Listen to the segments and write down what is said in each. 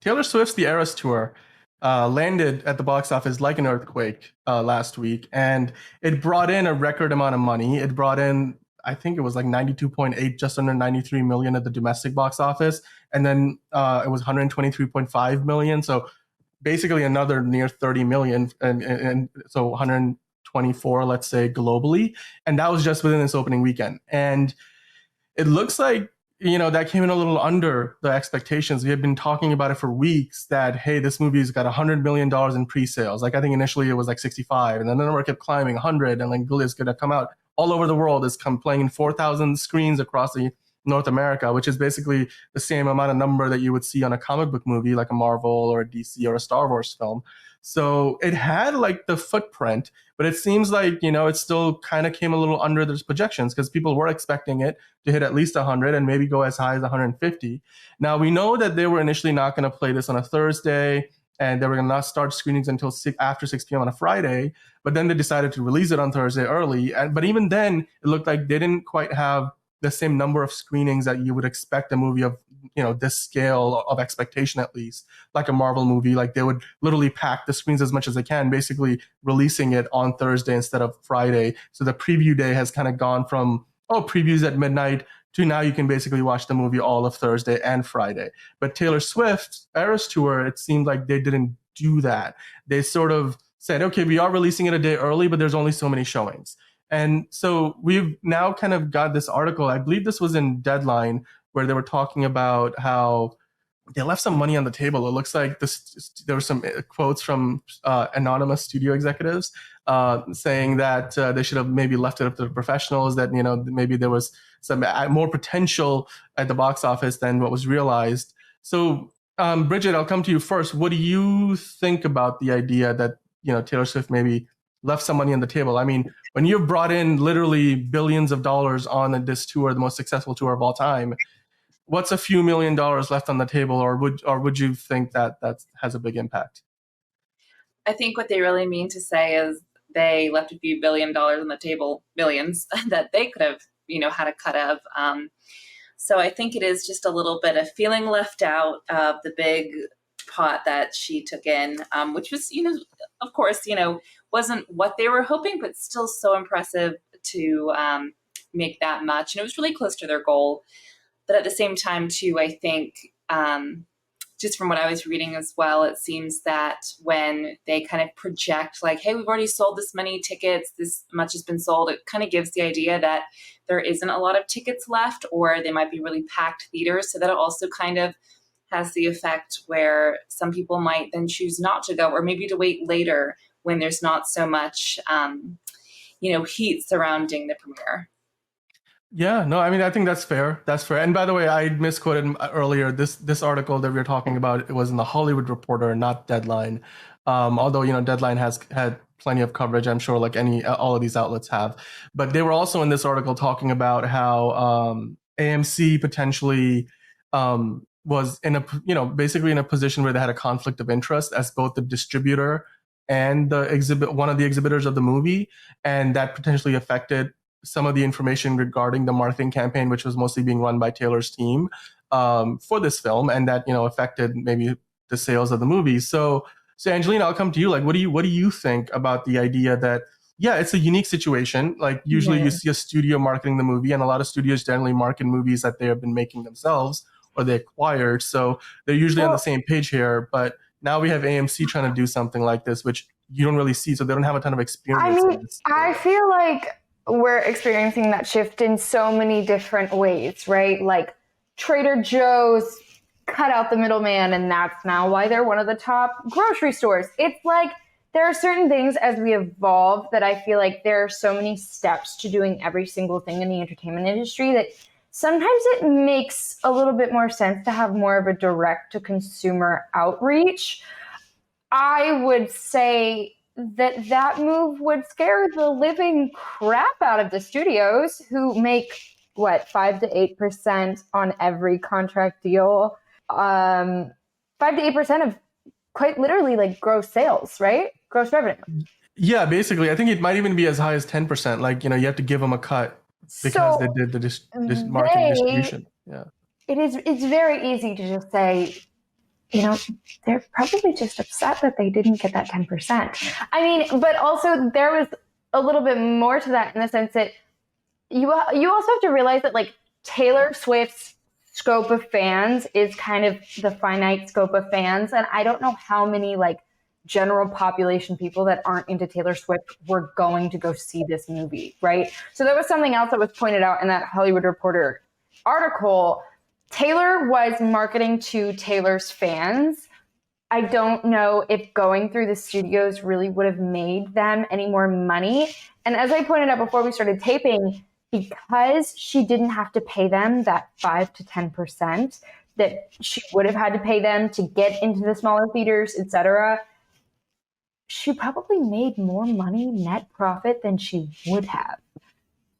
Taylor Swift's The Eras Tour landed at the box office like an earthquake last week, and it brought in a record amount of money. It brought in, I think it was like 92.8, just under 93 million at the domestic box office, and then it was 123.5 million. So basically another near 30 million, and so 124, let's say, globally, and that was just within this opening weekend. And it looks like that came in a little under the expectations. We had been talking about it for weeks that, hey, this movie's got $100 million in pre-sales. Like, I think initially it was like 65, and then the number kept climbing 100, and like it's going to come out all over the world. It's playing in 4,000 screens across the North America, which is basically the same amount of number that you would see on a comic book movie like a Marvel or a DC or a Star Wars film. So it had like the footprint, but it seems like, it still kind of came a little under those projections because people were expecting it to hit at least 100 and maybe go as high as 150. Now, we know that they were initially not going to play this on a Thursday, and they were going to not start screenings until after 6 p.m. on a Friday, but then they decided to release it on Thursday early. But even then, it looked like they didn't quite have the same number of screenings that you would expect a movie of this scale of expectation, at least like a Marvel movie. Like, they would literally pack the screens as much as they can, basically releasing it on Thursday instead of Friday. So the preview day has kind of gone from previews at midnight to now you can basically watch the movie all of Thursday and Friday. But Taylor Swift's Eras Tour, it seemed like they didn't do that. They sort of said, okay, we are releasing it a day early, but there's only so many showings. And so we've now kind of got this article, I believe this was in Deadline, where they were talking about how they left some money on the table. It looks like there were some quotes from anonymous studio executives saying that they should have maybe left it up to the professionals, that maybe there was some more potential at the box office than what was realized. So Bridget, I'll come to you first. What do you think about the idea that Taylor Swift maybe left some money on the table? I mean, when you've brought in literally billions of dollars on this tour, the most successful tour of all time, what's a few $1,000,000 left on the table, or would you think that has a big impact? I think what they really mean to say is they left a few $1 billion on the table, millions that they could have, had a cut of. So I think it is just a little bit of feeling left out of the big pot that she took in, which was, of course, wasn't what they were hoping, but still so impressive to make that much. And it was really close to their goal. But at the same time, too, I think just from what I was reading as well, it seems that when they kind of project like, hey, we've already sold this many tickets, this much has been sold, it kind of gives the idea that there isn't a lot of tickets left, or they might be really packed theaters. So that also kind of has the effect where some people might then choose not to go, or maybe to wait later when there's not so much, heat surrounding the premiere. Yeah, no, I mean, I think that's fair. That's fair. And by the way, I misquoted earlier. This article that we were talking about, it was in the Hollywood Reporter, not Deadline. Although, Deadline has had plenty of coverage, I'm sure, like all of these outlets have. But they were also in this article talking about how AMC potentially was in a, basically in a position where they had a conflict of interest as both the distributor and one of the exhibitors of the movie, and that potentially affected some of the information regarding the marketing campaign, which was mostly being run by Taylor's team for this film, and that affected maybe the sales of the movie. So Angelina, I'll come to you. Like, what do you think about the idea that, yeah, it's a unique situation. Like, usually you see a studio marketing the movie, and a lot of studios generally market movies that they have been making themselves or they acquired. So they're usually on the same page here. But now we have AMC trying to do something like this, which you don't really see. So they don't have a ton of experience. I mean, I feel like we're experiencing that shift in so many different ways, right? Like Trader Joe's cut out the middleman, and that's now why they're one of the top grocery stores. It's like there are certain things as we evolve that I feel like there are so many steps to doing every single thing in the entertainment industry that sometimes it makes a little bit more sense to have more of a direct-to-consumer outreach. I would say that move would scare the living crap out of the studios, who make 5 to 8% on every contract deal. 5 to 8% of quite literally like gross sales, right? Gross revenue. Yeah, basically, I think it might even be as high as 10%. Like, you have to give them a cut because they did the marketing distribution. Yeah, it's very easy to just say, they're probably just upset that they didn't get that 10%. I mean, but also there was a little bit more to that in the sense that you also have to realize that like Taylor Swift's scope of fans is kind of the finite scope of fans, and I don't know how many like general population people that aren't into Taylor Swift were going to go see this movie, right? So there was something else that was pointed out in that Hollywood Reporter article. Taylor was marketing to Taylor's fans. I don't know if going through the studios really would have made them any more money. And as I pointed out before we started taping, because she didn't have to pay them that 5 to 10% that she would have had to pay them to get into the smaller theaters, etc., she probably made more money net profit than she would have.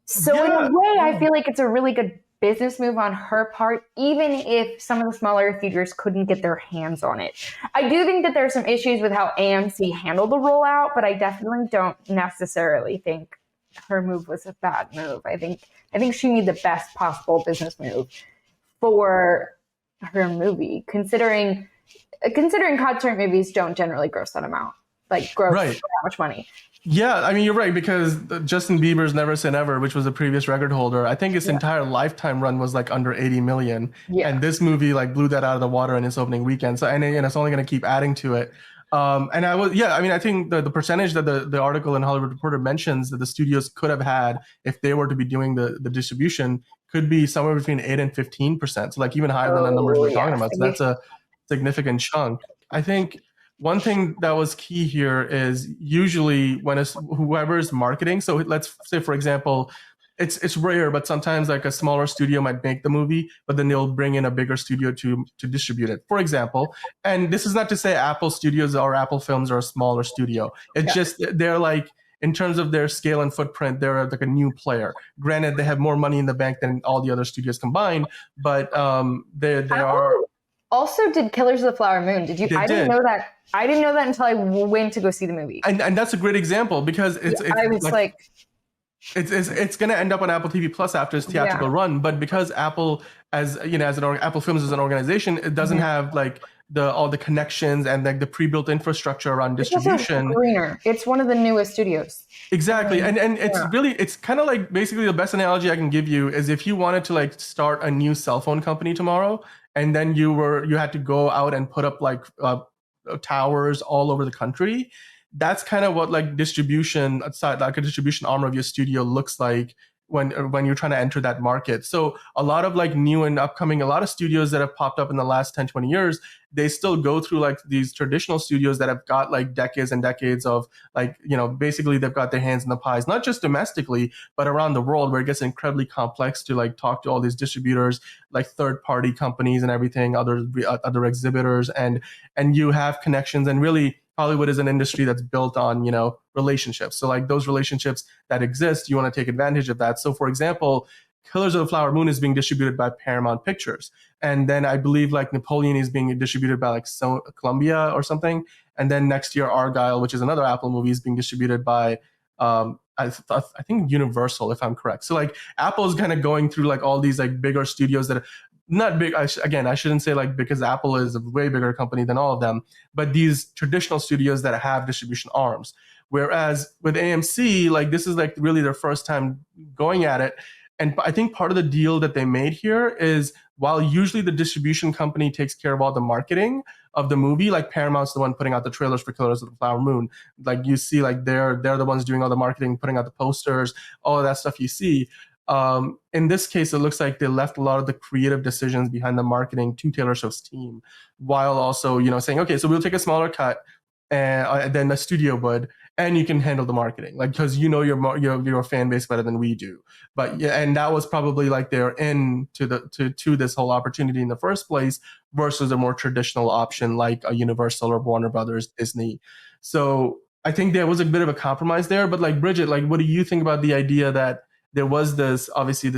So in a way, I feel like it's a really good business move on her part, even if some of the smaller theaters couldn't get their hands on it. I do think that there's some issues with how AMC handled the rollout, but I definitely don't necessarily think her move was a bad move. I think she made the best possible business move for her movie, considering concert movies don't generally gross that amount, like gross that much money. Yeah, I mean, you're right, because Justin Bieber's Never Say Never, which was a previous record holder, I think its entire lifetime run was like under 80 million. Yeah. And this movie like blew that out of the water in its opening weekend. So, and it's only going to keep adding to it. And I think the percentage that the article in Hollywood Reporter mentions that the studios could have had if they were to be doing the distribution could be somewhere between 8 and 15%. So like even higher than the numbers we're talking about. So that's a significant chunk. I think one thing that was key here is usually when it's whoever is marketing. So let's say, for example, it's rare, but sometimes like a smaller studio might make the movie, but then they'll bring in a bigger studio to distribute it. For example, and this is not to say Apple Studios or Apple Films are a smaller studio. It's just they're like, in terms of their scale and footprint, they're like a new player. Granted, they have more money in the bank than all the other studios combined, but they are. Also did Killers of the Flower Moon. Did you? I didn't know that. I didn't know that until I went to go see the movie. And that's a great example because I was like it's going to end up on Apple TV Plus after its theatrical run, but because Apple Apple Films as an organization, it doesn't have like all the connections and like the pre-built infrastructure around distribution. It's greener. It's one of the newest studios. Exactly. And it's kind of like basically the best analogy I can give you is if you wanted to like start a new cell phone company tomorrow, and then you had to go out and put up like towers all over the country. That's kind of what like distribution outside, like a distribution arm of your studio looks like when you're trying to enter that market. So a lot of like new and upcoming, a lot of studios that have popped up in the last 10, 20 years, they still go through like these traditional studios that have got like decades and decades of like, basically they've got their hands in the pies, not just domestically, but around the world where it gets incredibly complex to like talk to all these distributors, like third party companies and everything, other exhibitors, and you have connections. And really Hollywood is an industry that's built on, relationships. So like those relationships that exist, you want to take advantage of that. So for example, Killers of the Flower Moon is being distributed by Paramount Pictures. And then I believe like Napoleon is being distributed by like Columbia or something. And then next year, Argyle, which is another Apple movie, is being distributed by, I think Universal, if I'm correct. So like Apple is kind of going through like all these like bigger studios that are not big. I shouldn't say like because Apple is a way bigger company than all of them, but these traditional studios that have distribution arms. Whereas with AMC, like this is like really their first time going at it. And I think part of the deal that they made here is while usually the distribution company takes care of all the marketing of the movie, like Paramount's the one putting out the trailers for Killers of the Flower Moon. Like you see, like they're the ones doing all the marketing, putting out the posters, all of that stuff you see. In this case, it looks like they left a lot of the creative decisions behind the marketing to Taylor Swift's team, while also, saying, okay, so we'll take a smaller cut than the studio would, and you can handle the marketing, like because your fan base better than we do. But yeah, and that was probably like they're in to this whole opportunity in the first place versus a more traditional option like a Universal or Warner Brothers, Disney. So I think there was a bit of a compromise there. But like Bridget, like what do you think about the idea that there was this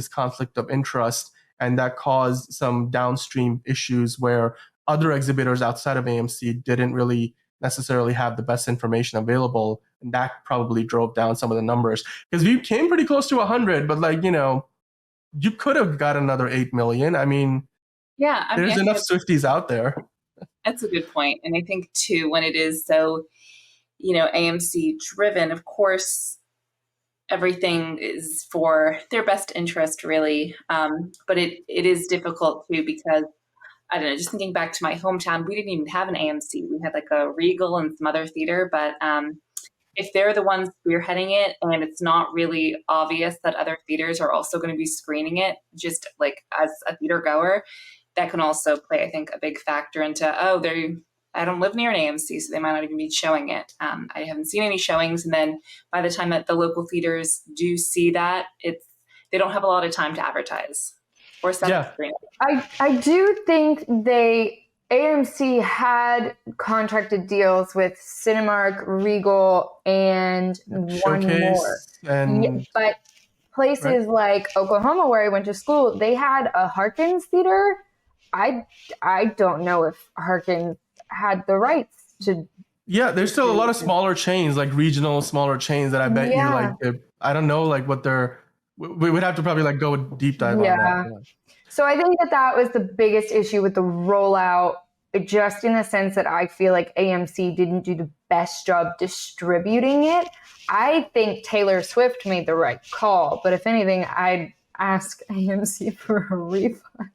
conflict of interest and that caused some downstream issues where other exhibitors outside of AMC didn't really necessarily have the best information available, and that probably drove down some of the numbers because we came pretty close to 100, but like you could have got another 8 million. I mean, there's enough Swifties out there. That's a good point. And I think too, when it is so, AMC driven, of course, everything is for their best interest, really. But it is difficult too, because I don't know, just thinking back to my hometown, we didn't even have an AMC. We had like a Regal and some other theater, but if they're the ones spearheading it and it's not really obvious that other theaters are also going to be screening it, just like as a theater goer, that can also play, I think, a big factor into, I don't live near an AMC, so they might not even be showing it. I haven't seen any showings. And then by the time that the local theaters do see that, they don't have a lot of time to advertise or set Yeah. screen. I do think AMC had contracted deals with Cinemark, Regal, and one more. But places like Oklahoma, where I went to school, they had a Harkins theater. I don't know if Harkins had the rights to. Yeah, there's still a lot of smaller chains, like regional smaller chains that I bet you like. I don't know, like what they're. We would have to probably like go deep dive on that. Yeah. So I think that was the biggest issue with the rollout, just in the sense that I feel like AMC didn't do the best job distributing it. I think Taylor Swift made the right call, but if anything, I'd ask AMC for a refund.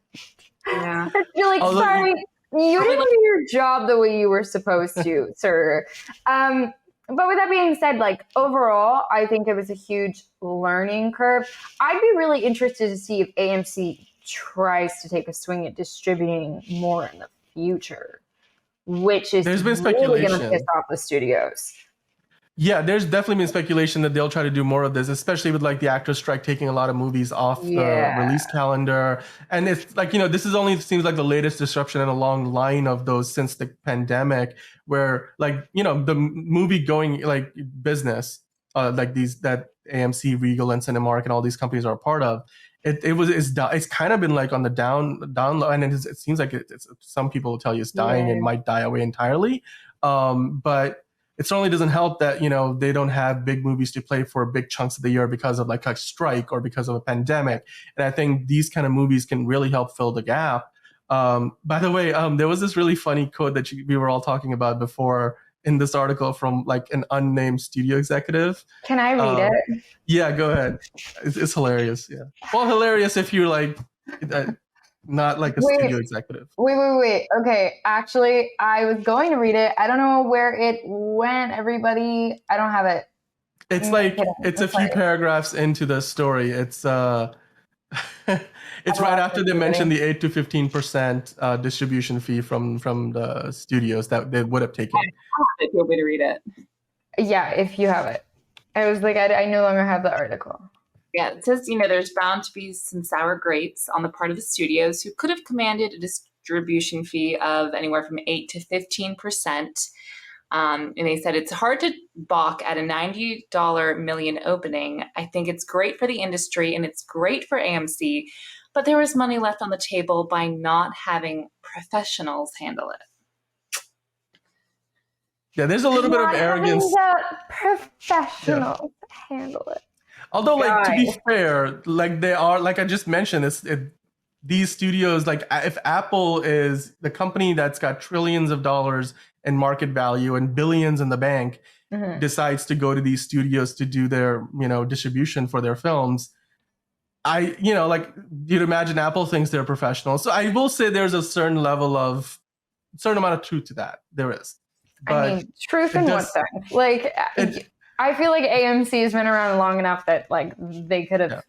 Yeah. I feel like, sorry, you didn't do your job the way you were supposed to, sir. But with that being said, like overall, I think it was a huge learning curve. I'd be really interested to see if AMC tries to take a swing at distributing more in the future, which is there's been really going to piss off the studios. Yeah, there's definitely been speculation that they'll try to do more of this, especially with like the actors strike taking a lot of movies off the release calendar. And it's like, this is only seems like the latest disruption in a long line of those since the pandemic, where like, the movie going like business, like that AMC, Regal, and Cinemark and all these companies are a part of. It's kind of been like on the down low, and it seems like it's some people will tell you it's dying and might die away entirely. But it certainly doesn't help that, they don't have big movies to play for big chunks of the year because of like a strike or because of a pandemic. And I think these kind of movies can really help fill the gap. By the way, there was this really funny quote that we were all talking about before in this article from like an unnamed studio executive. Can I read it? Yeah, go ahead. It's hilarious. Yeah. Well, hilarious if you're like not like a studio executive. Wait. Okay. Actually, I was going to read it. I don't know where it went, everybody. I don't have it. It's like, it's a few paragraphs into the story. It's it's right after they mentioned the 8 to 15% distribution fee from the studios that they would have taken. If you'll be to read it. Yeah, if you have it. I was like, I no longer have the article. Yeah, it says, there's bound to be some sour grapes on the part of the studios who could have commanded a distribution fee of anywhere from 8 to 15%. And they said it's hard to balk at a $90 million opening. I think it's great for the industry and it's great for AMC, but there was money left on the table by not having professionals handle it. Yeah, there's a little bit of arrogance. Professionals handle it. Although, like, to be fair, like they are, like I just mentioned, these studios, like if Apple is the company that's got trillions of dollars in market value and billions in the bank, decides to go to these studios to do their, distribution for their films, you'd imagine Apple thinks they're professionals. So I will say there's a certain amount of truth to that. There is. But truth in what sense? Like, I feel like AMC has been around long enough that like they could have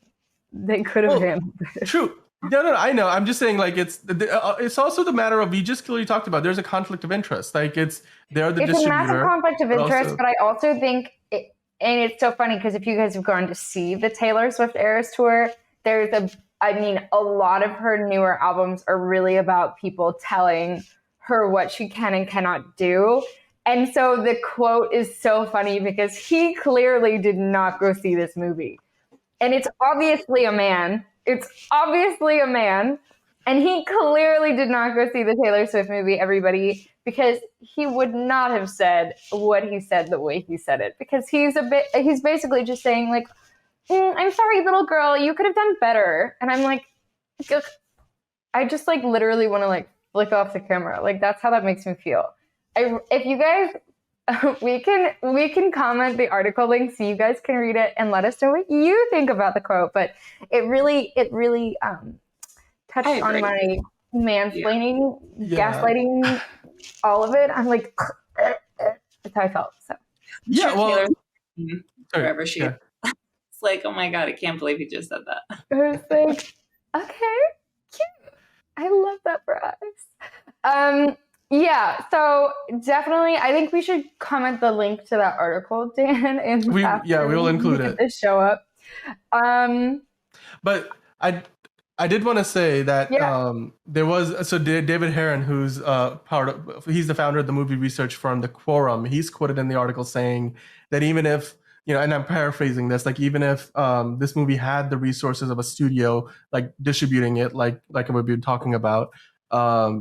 handled it. True. No, I know. I'm just saying, like, it's also the matter of, we just clearly talked about, there's a conflict of interest. Like, they're the distributor. It's a massive conflict of interest, but I also think, and it's so funny because if you guys have gone to see the Taylor Swift ERAS tour, a lot of her newer albums are really about people telling her what she can and cannot do. And so the quote is so funny because he clearly did not go see this movie. And it's obviously a man. And he clearly did not go see the Taylor Swift movie, everybody, because he would not have said what he said the way he said it. Because he's basically just saying, like, I'm sorry, little girl, you could have done better. And I'm like, I just like literally want to like flick off the camera. Like that's how that makes me feel. If you guys, we can comment the article link so you guys can read it and let us know what you think about the quote. But it really touched on my mansplaining, gaslighting, all of it. I'm like, that's how I felt. So wherever she is. It's like, oh my God, I can't believe you just said that. I was like, okay, cute. I love that for us. Yeah, so definitely, I think we should comment the link to that article, Dan. And we will include it. The show up. But I did want to say that there was David Heron, who's he's the founder of the movie research firm The Quorum. He's quoted in the article saying that even if, and I'm paraphrasing this, like even if this movie had the resources of a studio like distributing it, like we've been talking about,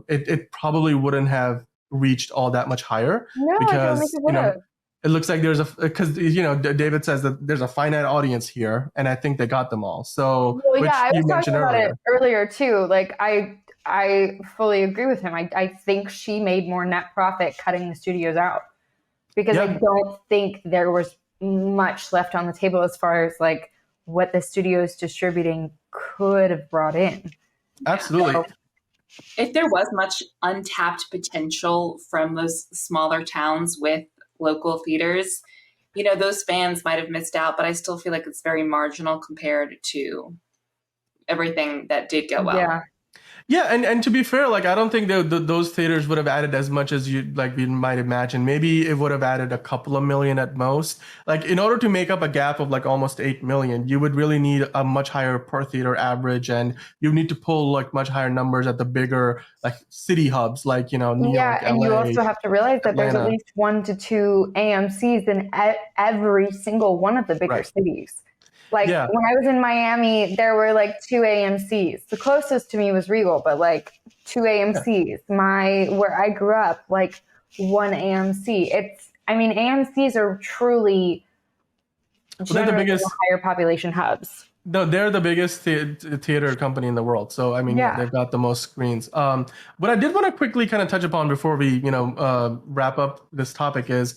it probably wouldn't have reached all that much higher. No, because I don't think it would have. It looks like because David says that there's a finite audience here, and I think they got them all. So I was talking about it earlier too. Like I fully agree with him. I think she made more net profit cutting the studios out, because I don't think there was much left on the table as far as like what the studio's distributing could have brought in. Absolutely. So, if there was much untapped potential from those smaller towns with local theaters, those fans might have missed out, but I still feel like it's very marginal compared to everything that did go well. Yeah, and to be fair, like I don't think those theaters would have added as much as you might imagine. Maybe it would have added a couple of million at most. Like in order to make up a gap of like almost 8 million, you would really need a much higher per theater average, and you need to pull like much higher numbers at the bigger like city hubs, like New York, and LA, you also have to realize that Atlanta. There's at least 1 to 2 AMCs in every single one of the bigger cities. Like when I was in Miami, there were like 2 AMCs. The closest to me was Regal, but like 2 AMCs. Where I grew up, like 1 AMC. AMCs are truly generally the biggest higher population hubs. No, they're the biggest theater company in the world. So they've got the most screens. What I did want to quickly kind of touch upon before we wrap up this topic is,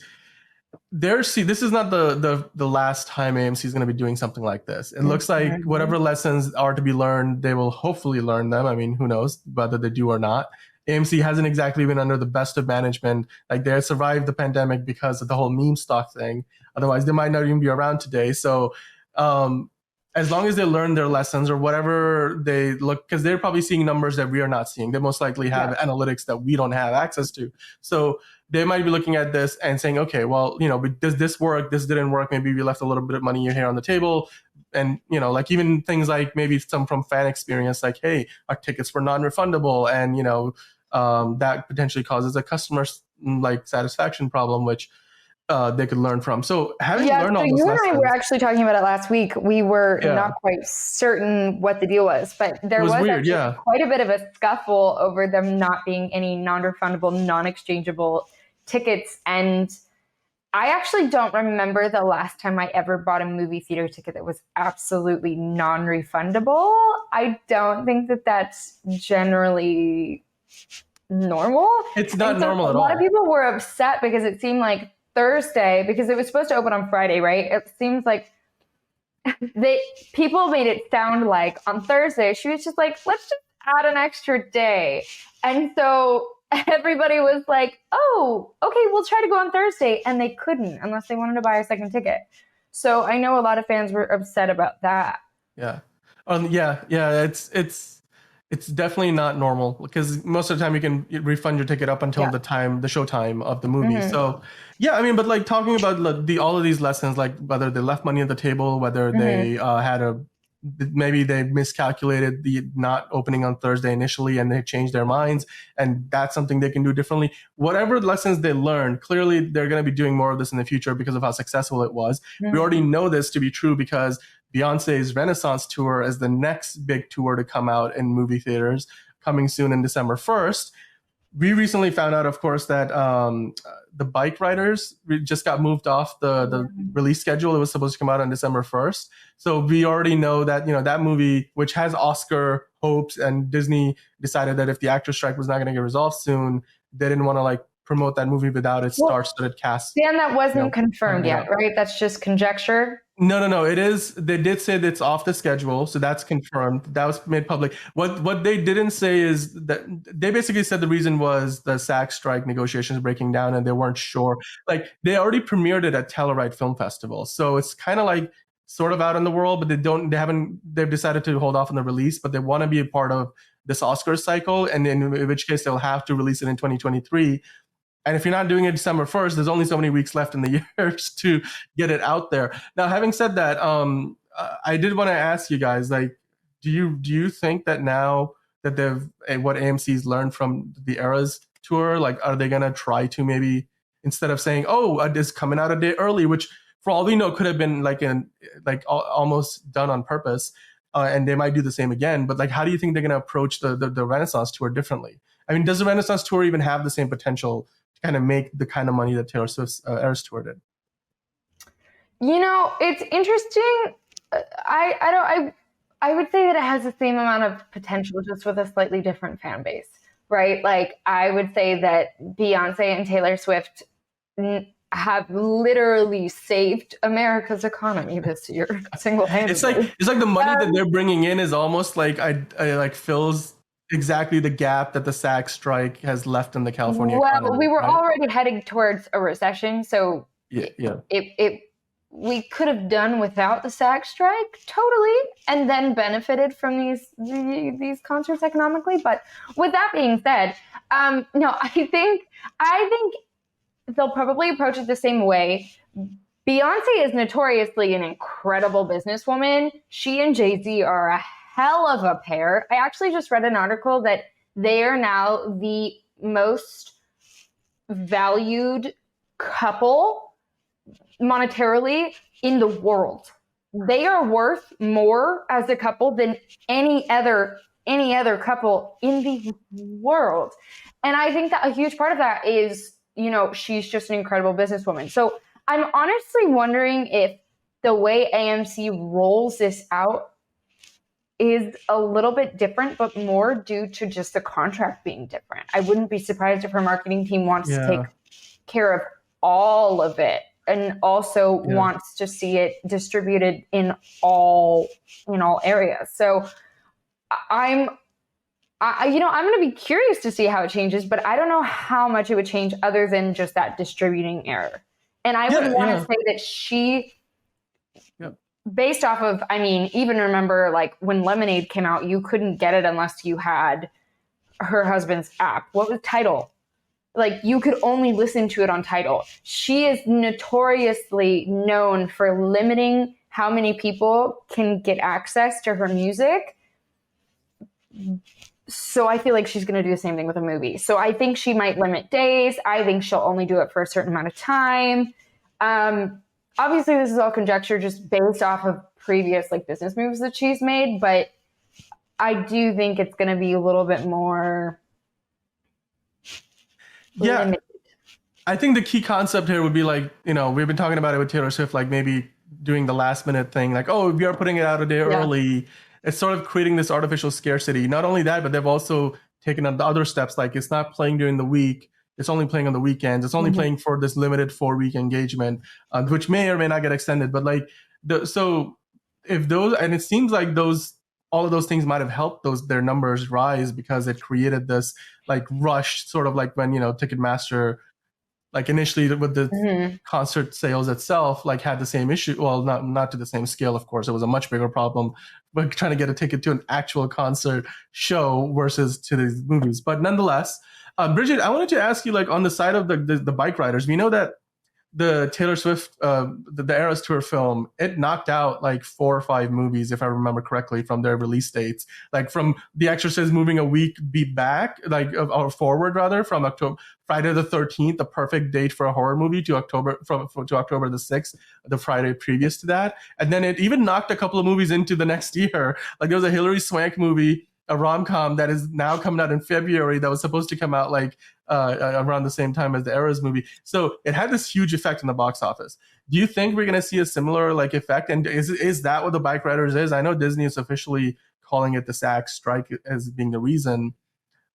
this is not the last time AMC is going to be doing something like this. It looks like whatever lessons are to be learned, they will hopefully learn them. I mean, who knows whether they do or not. AMC hasn't exactly been under the best of management. Like they survived the pandemic because of the whole meme stock thing. Otherwise, they might not even be around today. So as long as they learn their lessons or whatever they look, because they're probably seeing numbers that we are not seeing. They most likely have analytics that we don't have access to. So they might be looking at this and saying, okay, well, does this work? This didn't work. Maybe we left a little bit of money here on the table. And, like even things like maybe some from fan experience, like, hey, our tickets were non-refundable. And, that potentially causes a customer like satisfaction problem, which they could learn from. So having learned all those lessons. You and I were actually talking about it last week. We were not quite certain what the deal was, but there was weird, quite a bit of a scuffle over them not being any non-refundable, non-exchangeable tickets. And I actually don't remember the last time I ever bought a movie theater ticket that was absolutely non-refundable. I don't think that that's generally normal. It's not normal at all. A lot of people were upset because it seemed like Thursday, because it was supposed to open on Friday, right? It seems like people made it sound like on Thursday, she was just like, let's just add an extra day. And so everybody was like, oh, okay, we'll try to go on Thursday. And they couldn't unless they wanted to buy a second ticket. So I know a lot of fans were upset about that. Yeah. It's definitely not normal, because most of the time you can refund your ticket up until the show time of the movie. So but like talking about all of these lessons, like whether they left money on the table, whether they maybe they miscalculated the not opening on Thursday initially and they changed their minds, and that's something they can do differently. Whatever lessons they learned, clearly they're going to be doing more of this in the future because of how successful it was. We already know this to be true because Beyonce's Renaissance tour is the next big tour to come out in movie theaters, coming soon in December 1st. we recently found out, of course, that the bike riders just got moved off the release schedule. It was supposed to come out on December 1st. So we already know that, that movie, which has Oscar hopes, and Disney decided that if the actor strike was not going to get resolved soon, they didn't want to like promote that movie without its star-studded cast. Dan, that wasn't confirmed yet, right? That's just conjecture. No. It is. They did say that it's off the schedule, so that's confirmed. That was made public. What they didn't say is that they basically said the reason was the SAG strike negotiations breaking down, and they weren't sure. Like they already premiered it at Telluride Film Festival, so it's kind of like sort of out in the world, but they've decided to hold off on the release, but they want to be a part of this Oscar cycle, and in which case they'll have to release it in 2023. And if you're not doing it December 1st, there's only so many weeks left in the years to get it out there. Now, having said that, I did want to ask you guys, like, do you think that now that what AMC's learned from the ERAS tour, like, are they gonna try to maybe, instead of saying, "Oh, it's coming out a day early," which for all we know could have been almost done on purpose, and they might do the same again. But like, how do you think they're gonna approach the Renaissance tour differently? I mean, does the Renaissance tour even have the same potential kind of make the kind of money that Taylor Swift's ERAS tour did? It's interesting. I would say that it has the same amount of potential, just with a slightly different fan base, right? Like I would say that Beyonce and Taylor Swift have literally saved America's economy this year single-handedly. It's like the money that they're bringing in is almost like I fills exactly the gap that the SAG strike has left in the California economy. Well, we were already heading towards a recession, so yeah. We could have done without the SAG strike totally, and then benefited from these concerts economically. But with that being said, no, I think they'll probably approach it the same way. Beyonce is notoriously an incredible businesswoman. She and Jay-Z are a hell of a pair. I actually just read an article that they are now the most valued couple monetarily in the world. They are worth more as a couple than any other couple in the world. And I think that a huge part of that is, she's just an incredible businesswoman. So I'm honestly wondering if the way AMC rolls this out is a little bit different, but more due to just the contract being different. I wouldn't be surprised if her marketing team wants to take care of all of it, and also wants to see it distributed in all areas. So I'm going to be curious to see how it changes, but I don't know how much it would change other than just that distributing error. And I would want to say that she, based off of, even remember like when Lemonade came out, you couldn't get it unless you had her husband's app. What was Tidal? Like you could only listen to it on Tidal. She is notoriously known for limiting how many people can get access to her music. So I feel like she's going to do the same thing with a movie. So I think she might limit days. I think she'll only do it for a certain amount of time. Obviously, this is all conjecture just based off of previous business moves that she's made. But I do think it's going to be a little bit more limited. I think the key concept here would be we've been talking about it with Taylor Swift, maybe doing the last minute thing, we are putting it out a day early. It's sort of creating this artificial scarcity. Not only that, but they've also taken on the other steps. It's not playing during the week. It's only playing on the weekends. It's only playing for this limited 4-week engagement, which may or may not get extended. But so if those, and it seems like all of those things might have helped their numbers rise, because it created this rush, sort of like when, Ticketmaster, initially with the concert sales itself, had the same issue. Well, not to the same scale, of course. It was a much bigger problem, but trying to get a ticket to an actual concert show versus to these movies. But nonetheless, Bridget, I wanted to ask you, on the side of the bike riders, we know that the Taylor Swift, the ERAS tour film, it knocked out 4 or 5 movies, if I remember correctly, from their release dates. From The Exorcist moving a week back, or forward rather, from Friday the 13th, the perfect date for a horror movie, to October the 6th, the Friday previous to that. And then it even knocked a couple of movies into the next year. There was a Hilary Swank movie a rom-com that is now coming out in February that was supposed to come out like around the same time as the ERAS movie. So it had this huge effect in the box office. Do you think we're going to see a similar like effect? And is that what the bike riders is? I know Disney is officially calling it the SAG strike as being the reason,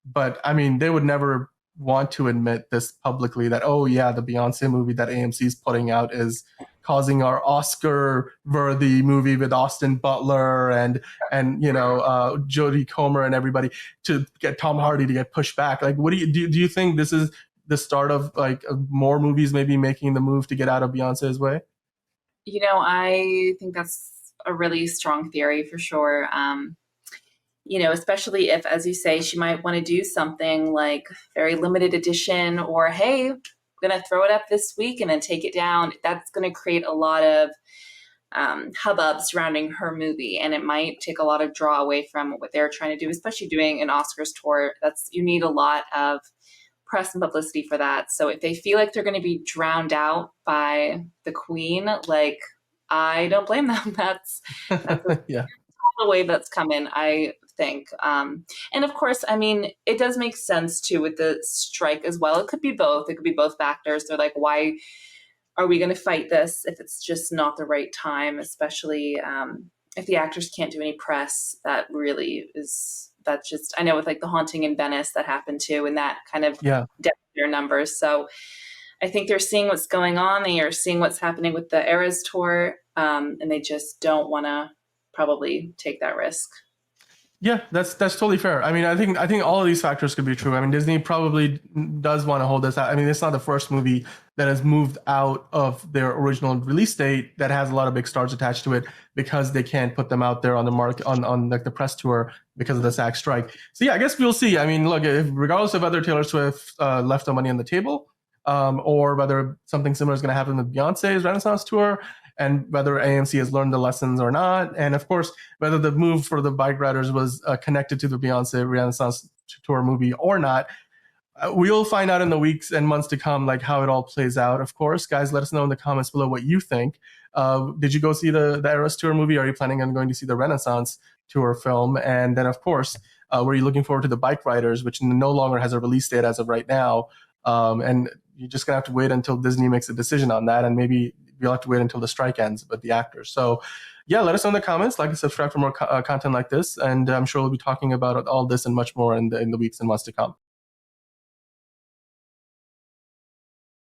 but I mean, they would never want to admit this publicly that, oh yeah, the Beyonce movie that AMC is putting out is causing our Oscar-worthy movie with Austin Butler and Jodie Comer and everybody to get Tom Hardy to get pushed back. Like, what do you think this is the start of like more movies maybe making the move to get out of Beyonce's way? I think that's a really strong theory for sure. Especially if, as you say, she might want to do something like very limited edition or, hey, I'm going to throw it up this week and then take it down. That's going to create a lot of hubbub surrounding her movie. And it might take a lot of draw away from what they're trying to do, especially doing an Oscars tour. You need a lot of press and publicity for that. So if they feel like they're going to be drowned out by the Queen, like, I don't blame them. That's yeah. a wave that's coming, I think. And of course, I mean, it does make sense too with the strike as well. It could be both. It could be both factors. They're like, why are we going to fight this if it's just not the right time, especially if the actors can't do any press? That's just, I know with like The Haunting in Venice that happened too, and that kind of damaged their numbers. So I think they're seeing what's going on. They are seeing what's happening with the ERAS tour, and they just don't want to probably take that risk. Yeah, that's totally fair. I mean, I think all of these factors could be true. I mean, Disney probably does want to hold this out. I mean, it's not the first movie that has moved out of their original release date that has a lot of big stars attached to it because they can't put them out there on the market on like the press tour because of the SAG strike. So yeah, I guess we'll see. I mean, look, regardless of whether Taylor Swift left the money on the table, or whether something similar is going to happen with Beyonce's Renaissance tour, and whether AMC has learned the lessons or not. And of course, whether the move for the bike riders was connected to the Beyonce Renaissance tour movie or not. We'll find out in the weeks and months to come, like how it all plays out. Of course, guys, let us know in the comments below what you think. Did you go see the ERAS tour movie? Are you planning on going to see the Renaissance tour film? And then, of course, were you looking forward to the bike riders, which no longer has a release date as of right now? And you're just going to have to wait until Disney makes a decision on that. And maybe you'll have to wait until the strike ends with the actors. So yeah, let us know in the comments, like and subscribe for more content like this. And I'm sure we'll be talking about all this and much more in the weeks and months to come.